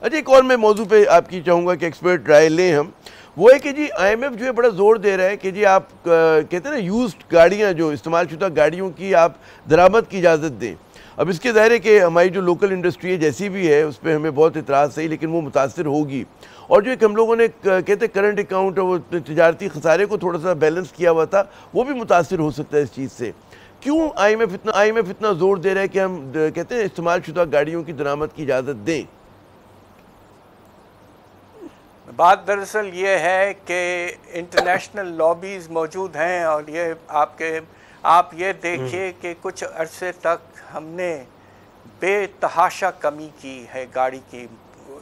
اچھا ایک اور میں موضوع پہ آپ کی چاہوں گا کہ ایکسپرٹ رائے لیں ہم، وہ ہے کہ جی آئی ایم ایف جو ہے بڑا زور دے رہا ہے کہ جی آپ کہتے ہیں نا یوزڈ گاڑیاں جو استعمال شدہ گاڑیوں کی آپ درآمد کی اجازت دیں. اب اس کے ظاہر ہے کہ ہماری جو لوکل انڈسٹری ہے جیسی بھی ہے اس پہ ہمیں بہت اعتراض صحیح، لیکن وہ متاثر ہوگی. اور جو ایک ہم لوگوں نے کہتے ہیں کرنٹ اکاؤنٹ اور وہ تجارتی خسارے کو تھوڑا سا بیلنس کیا ہوا تھا، وہ بھی متاثر ہو سکتا ہے اس چیز سے. کیوں آئی ایم ایف اتنا زور دے رہا ہے کہ ہم کہتے ہیں استعمال شدہ گاڑیوں کی درآمد کی اجازت دیں؟ بات دراصل یہ ہے کہ انٹرنیشنل لابیز موجود ہیں، اور یہ آپ یہ دیکھیے کہ کچھ عرصے تک ہم نے بے تحاشا کمی کی ہے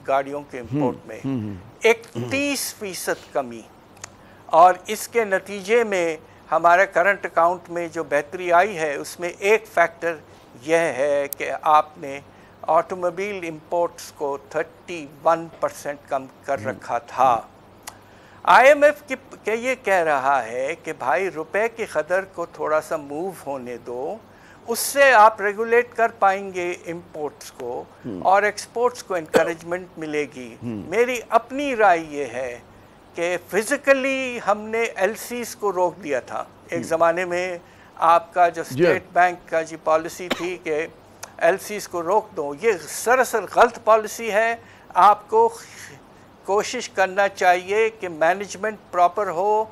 گاڑیوں کے امپورٹ میں، 31% کمی. اور اس کے نتیجے میں ہمارے کرنٹ اکاؤنٹ میں جو بہتری آئی ہے اس میں ایک فیکٹر یہ ہے کہ آپ نے آٹوموبائل امپورٹس کو 31% کم کر رکھا تھا. آئی ایم ایف کہ یہ کہہ رہا ہے کہ بھائی روپے کی قدر کو تھوڑا سا موو ہونے دو، اس سے آپ ریگولیٹ کر پائیں گے امپورٹس کو اور ایکسپورٹس کو انکریجمنٹ ملے گی. میری اپنی رائے یہ ہے کہ فزیکلی ہم نے ایل سیز کو روک دیا تھا. ایک زمانے میں آپ کا جو اسٹیٹ بینک کا جی پالیسی تھی کہ ایل سیز کو روک دو، یہ سراسر غلط پالیسی ہے. آپ کو کوشش کرنا چاہیے کہ مینجمنٹ پراپر ہو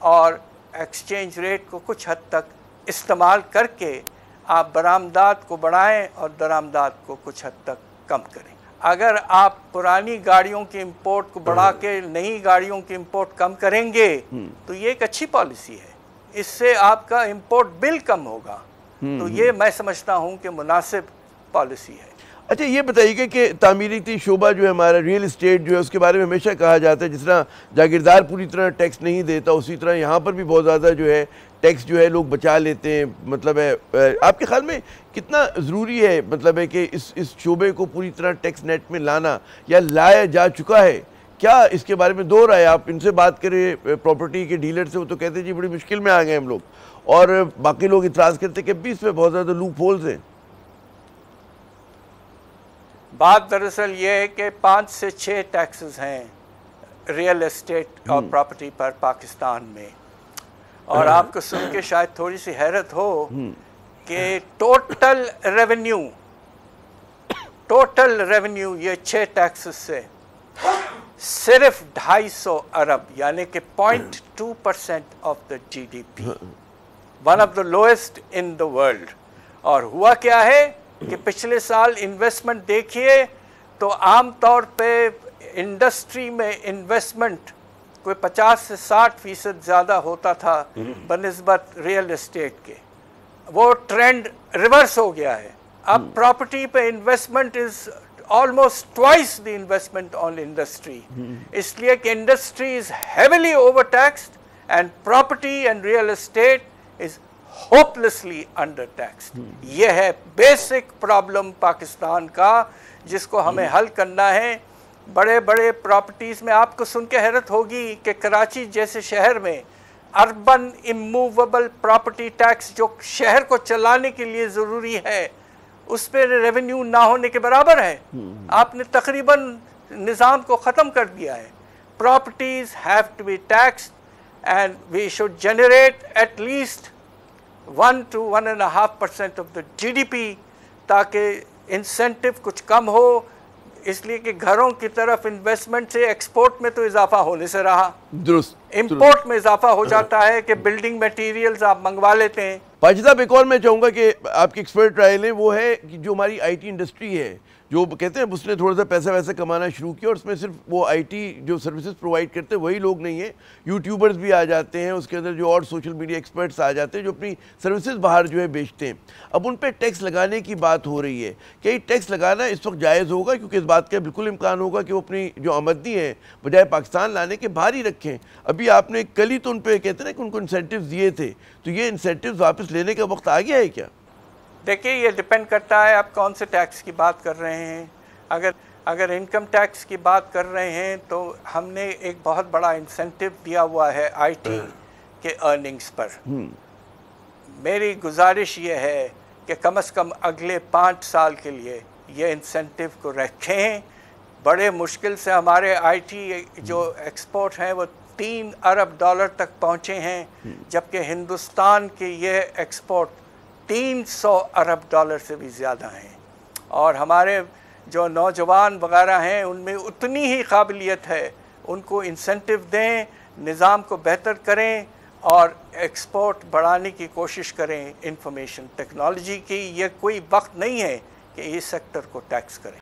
اور ایکسچینج ریٹ کو کچھ حد تک استعمال کر کے آپ برآمدات کو بڑھائیں اور درآمدات کو کچھ حد تک کم کریں. اگر آپ پرانی گاڑیوں کی امپورٹ کو بڑھا کے نئی گاڑیوں کی امپورٹ کم کریں گے تو یہ ایک اچھی پالیسی ہے، اس سے آپ کا امپورٹ بل کم ہوگا. تو یہ میں سمجھتا ہوں کہ مناسب پالیسی ہے. اچھا یہ بتائیے گا کہ تعمیراتی شعبہ جو ہے ہمارا ریئل اسٹیٹ جو ہے اس کے بارے میں ہمیشہ کہا جاتا ہے جس طرح جاگیردار پوری طرح ٹیکس نہیں دیتا، اسی طرح یہاں پر بھی بہت زیادہ جو ہے ٹیکس جو ہے لوگ بچا لیتے ہیں. مطلب ہے آپ کے خیال میں کتنا ضروری ہے مطلب ہے کہ اس شعبے کو پوری طرح ٹیکس نیٹ میں لانا، یا لایا جا چکا ہے؟ کیا اس کے بارے میں دو رائے؟ آپ ان سے بات کریں پراپرٹی کے ڈیلر سے، وہ تو کہتے ہیں جی بڑی مشکل میں آ گئے ہم لوگ، اور باقی لوگ اعتراض کرتے ہیں کہ بھی اس میں بہت زیادہ لوپ ہولز ہیں. بات دراصل یہ ہے کہ 5 سے 6 ٹیکسز ہیں ریئل اسٹیٹ اور پراپرٹی پر پاکستان میں، اور آپ کو سن کے شاید تھوڑی سی حیرت ہو کہ ٹوٹل ریونیو یہ 6 ٹیکسز سے صرف 250 ارب یعنی کہ 0.2% of the G D P, one of the lowest in the world. اور ہوا کیا ہے کہ پچھلے سال انویسٹمنٹ دیکھیے تو عام طور پہ انڈسٹری میں انویسٹمنٹ کوئی 50 سے 60% زیادہ ہوتا تھا بنسبت ریئل اسٹیٹ کے. وہ ٹرینڈ ریورس ہو گیا ہے. اب پراپرٹی پہ investment is almost twice the investment on industry. اس لیے کہ industry is heavily overtaxed and property and real estate is hopelessly undertaxed. یہ ہے بیسک پرابلم پاکستان کا جس کو ہمیں حل کرنا ہے. بڑے بڑے پراپرٹیز میں آپ کو سن کے حیرت ہوگی کہ کراچی جیسے شہر میں اربن اموویبل پراپرٹی ٹیکس جو شہر کو چلانے کے لیے ضروری ہے اس پہ ریونیو نہ ہونے کے برابر ہے. آپ نے تقریباً نظام کو ختم کر دیا ہے. Properties have to be taxed and we should generate at least 1 to 1.5% of the G D P تاکہ انسینٹو کچھ کم ہو. اس لیے کہ گھروں کی طرف انویسٹمنٹ سے ایکسپورٹ میں تو اضافہ ہونے سے رہا، درست امپورٹ میں اضافہ ہو جاتا ہے کہ بلڈنگ میٹیریلز آپ منگوا لیتے ہیں. پاجی صاحب ایک اور میں چاہوں گا کہ آپ کی ایکسپرٹ رائے لیں، وہ ہے کہ جو ہماری آئی ٹی انڈسٹری ہے جو کہتے ہیں اس نے تھوڑا سا پیسہ ویسا کمانا شروع کیا، اور اس میں صرف وہ آئی ٹی جو سروسز پرووائڈ کرتے ہیں وہی لوگ نہیں ہیں، یوٹیوبرز بھی آ جاتے ہیں، اس کے اندر جو اور سوشل میڈیا ایکسپرٹس آ جاتے ہیں جو اپنی سروسز باہر جو ہے بیچتے ہیں. اب ان پہ ٹیکس لگانے کی بات ہو رہی ہے. کیا یہ ٹیکس لگانا اس وقت جائز ہوگا؟ کیونکہ اس بات کا بالکل امکان ہوگا کہ وہ اپنی جو آمدنی ہے بجائے پاکستان لانے کے باہر ہی رکھیں. ابھی آپ نے کل ہی تو ان پہ کہتے ہیں کہ ان کو انسینٹیوز دیے تھے، تو یہ انسینٹیوز واپس لینے کا وقت آ گیا ہے کیا؟ دیکھیے یہ ڈیپینڈ کرتا ہے آپ کون سے ٹیکس کی بات کر رہے ہیں. اگر انکم ٹیکس کی بات کر رہے ہیں تو ہم نے ایک بہت بڑا انسینٹیو دیا ہوا ہے آئی ٹی کے ارننگز پر. میری گزارش یہ ہے کہ کم از کم اگلے 5 سال کے لیے یہ انسینٹیو کو رکھیں بڑے مشکل سے ہمارے آئی ٹی جو ایکسپورٹ ہیں وہ $3 ارب تک پہنچے ہیں، جبکہ ہندوستان کے یہ ایکسپورٹ $300 ارب سے بھی زیادہ ہیں۔ اور ہمارے جو نوجوان وغیرہ ہیں ان میں اتنی ہی قابلیت ہے، ان کو انسینٹو دیں، نظام کو بہتر کریں اور ایکسپورٹ بڑھانے کی کوشش کریں۔ انفارمیشن ٹیکنالوجی کی یہ کوئی وقت نہیں ہے کہ اس سیکٹر کو ٹیکس کریں۔